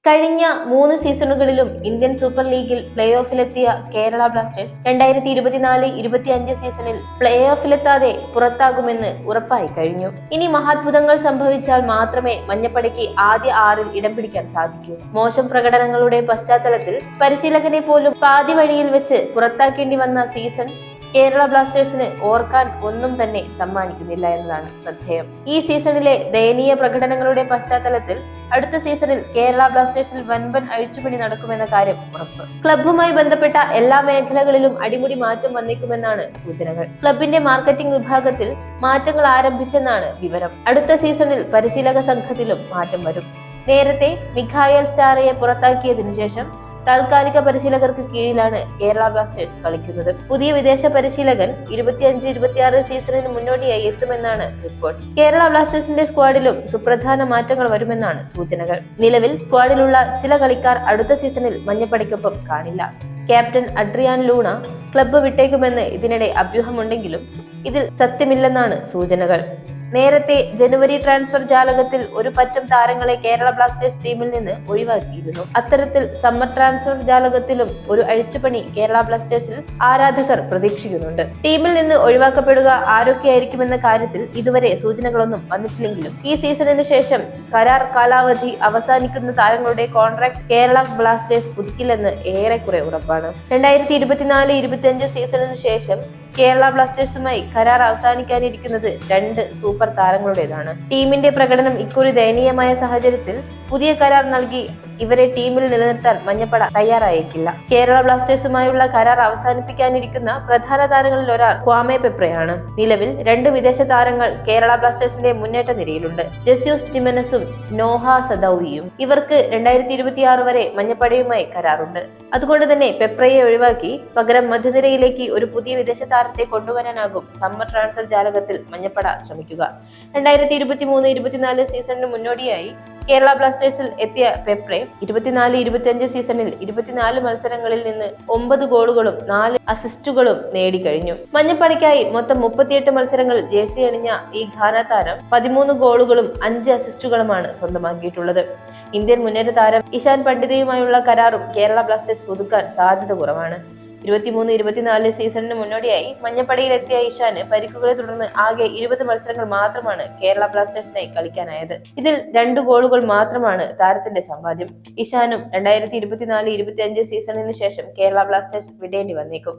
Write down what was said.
കഴിഞ്ഞ 3 സീസണുകളിലും Indian super ലീഗിൽ play ഓഫിലെത്തിയ Kerala Blasters 2024-25 സീസണിൽ പ്ലേ ഓഫിലെത്താതെ പുറത്താകുമെന്ന് ഉറപ്പായി കഴിഞ്ഞു. ഇനി മഹാത്ഭുതങ്ങൾ സംഭവിച്ചാൽ മാത്രമേ മഞ്ഞപ്പടയ്ക്ക് ആദ്യ 6-ൽ ഇടം പിടിക്കാൻ സാധിക്കൂ. മോശം പ്രകടനങ്ങളുടെ പശ്ചാത്തലത്തിൽ പരിശീലകനെ പോലും പാതി വഴിയിൽ വെച്ച് പുറത്താക്കേണ്ടി വന്ന സീസൺ കേരള ബ്ലാസ്റ്റേഴ്സിന് ഓർക്കാൻ ഒന്നും തന്നെ സമ്മാനിക്കുന്നില്ല എന്നതാണ് ശ്രദ്ധേയം. ഈ സീസണിലെ ദയനീയ പ്രകടനങ്ങളുടെ പശ്ചാത്തലത്തിൽ അടുത്ത സീസണിൽ കേരള ബ്ലാസ്റ്റേഴ്സിൽ വൻപൻ അഴിച്ചുപണി നടക്കുമെന്ന കാര്യം ഉറപ്പ്. ക്ലബ്ബുമായി ബന്ധപ്പെട്ട എല്ലാ മേഖലകളിലും അടിമുടി മാറ്റം വന്നേക്കുമെന്നാണ് സൂചനകൾ. ക്ലബിന്റെ മാർക്കറ്റിംഗ് വിഭാഗത്തിൽ മാറ്റങ്ങൾ ആരംഭിച്ചെന്നാണ് വിവരം. അടുത്ത സീസണിൽ പരിശീലക സംഘത്തിലും മാറ്റം വരും. നേരത്തെ മിഖായൽ സ്റ്റാറയെ പുറത്താക്കിയതിനു ശേഷം താൽക്കാലിക പരിശീലകർക്ക് കീഴിലാണ് കേരള ബ്ലാസ്റ്റേഴ്സ് കളിക്കുന്നത്. പുതിയ വിദേശ പരിശീലകൻ 25-26 സീസണിന് മുന്നോടിയായി എത്തുമെന്നാണ് റിപ്പോർട്ട്. കേരള ബ്ലാസ്റ്റേഴ്സിന്റെ സ്ക്വാഡിലും സുപ്രധാന മാറ്റങ്ങൾ വരുമെന്നാണ് സൂചനകൾ. നിലവിൽ സ്ക്വാഡിലുള്ള ചില കളിക്കാർ അടുത്ത സീസണിൽ മഞ്ഞപ്പടയ്ക്കൊപ്പം കാണില്ല. ക്യാപ്റ്റൻ അഡ്രിയാൻ ലൂണ ക്ലബ്ബ് വിട്ടേക്കുമെന്ന് ഇതിനിടെ അഭ്യൂഹമുണ്ടെങ്കിലും ഇതിൽ സത്യമില്ലെന്നാണ് സൂചനകൾ. നേരത്തെ ജനുവരി ട്രാൻസ്ഫർ ജാലകത്തിൽ ഒരു പറ്റം താരങ്ങളെ കേരള ബ്ലാസ്റ്റേഴ്സ് ടീമിൽ നിന്ന് ഒഴിവാക്കിയിരുന്നു. അത്തരത്തിൽ സമ്മർ ട്രാൻസ്ഫർ ജാലകത്തിലും ഒരു അഴിച്ചുപണി കേരള ബ്ലാസ്റ്റേഴ്സിൽ ആരാധകർ പ്രതീക്ഷിക്കുന്നുണ്ട്. ടീമിൽ നിന്ന് ഒഴിവാക്കപ്പെടുക ആരൊക്കെയായിരിക്കുമെന്ന കാര്യത്തിൽ ഇതുവരെ സൂചനകളൊന്നും വന്നിട്ടില്ലെങ്കിലും ഈ സീസണിന് ശേഷം കരാർ കാലാവധി അവസാനിക്കുന്ന താരങ്ങളുടെ കോൺട്രാക്ട് കേരള ബ്ലാസ്റ്റേഴ്സ് പുതുക്കില്ലെന്ന് ഏറെക്കുറെ ഉറപ്പാണ്. 2024-25 സീസണിന് ശേഷം കേരള ബ്ലാസ്റ്റേഴ്സുമായി കരാർ അവസാനിക്കാനിരിക്കുന്നത് 2 സൂപ്പർ താരങ്ങളുടേതാണ്. ടീമിന്റെ പ്രകടനം ഇക്കുറി ദയനീയമായ സാഹചര്യത്തിൽ പുതിയ കരാർ നൽകി ഇവരെ ടീമിൽ നിലനിർത്താൻ മഞ്ഞപ്പട തയ്യാറായേക്കില്ല. കേരള ബ്ലാസ്റ്റേഴ്സുമായുള്ള കരാർ അവസാനിപ്പിക്കാനിരിക്കുന്ന പ്രധാന താരങ്ങളിൽ ഒരാൾ ക്വാമെ പെപ്രയാണ്. നിലവിൽ 2 വിദേശ താരങ്ങൾ കേരള ബ്ലാസ്റ്റേഴ്സിന്റെ മുന്നേറ്റ നിരയിലുണ്ട്. ജെസ്യൂസ് ജിമെനസും നോഹ സദൌയിയും. ഇവർക്ക് 2026 വരെ മഞ്ഞപ്പടയുമായി കരാറുണ്ട്. അതുകൊണ്ട് തന്നെ പെപ്രയെ ഒഴിവാക്കി പകരം മധ്യനിരയിലേക്ക് ഒരു പുതിയ വിദേശ താരത്തെ കൊണ്ടുവരാനാകും സമ്മർ ട്രാൻസ്ഫർ ജാലകത്തിൽ മഞ്ഞപ്പട ശ്രമിക്കുക. 2023-24 സീസണിന് മുന്നോടിയായി കേരള ബ്ലാസ്റ്റേഴ്സിൽ എത്തിയ പെപ്രെ 24-25 സീസണിൽ 24 മത്സരങ്ങളിൽ നിന്ന് 9 ഗോളുകളും 4 അസിസ്റ്റുകളും നേടിക്കഴിഞ്ഞു. മഞ്ഞപ്പടയ്ക്കായി മൊത്തം 38 മത്സരങ്ങളിൽ ജേഴ്സി അണിഞ്ഞ ഈ ഘാന താരം 13 ഗോളുകളും 5 അസിസ്റ്റുകളുമാണ് സ്വന്തമാക്കിയിട്ടുള്ളത്. ഇന്ത്യൻ മുന്നേറ്റ താരം ഇഷാൻ പണ്ഡിതയുമായുള്ള കരാറും കേരള ബ്ലാസ്റ്റേഴ്സ് പുതുക്കാൻ സാധ്യത കുറവാണ്. 23-24 സീസണിന് മുന്നോടിയായി മഞ്ഞപ്പടയിലെത്തിയ ഇഷാന് പരിക്കുകളെ തുടർന്ന് ആകെ 20 മത്സരങ്ങൾ മാത്രമാണ് കേരള ബ്ലാസ്റ്റേഴ്സിനായി കളിക്കാനായത്. ഇതിൽ 2 ഗോളുകൾ മാത്രമാണ് താരത്തിന്റെ സമ്പാദ്യം. ഇഷാനും 2024-25 സീസണിന് ശേഷം കേരള ബ്ലാസ്റ്റേഴ്സ് വിടേണ്ടി വന്നേക്കും.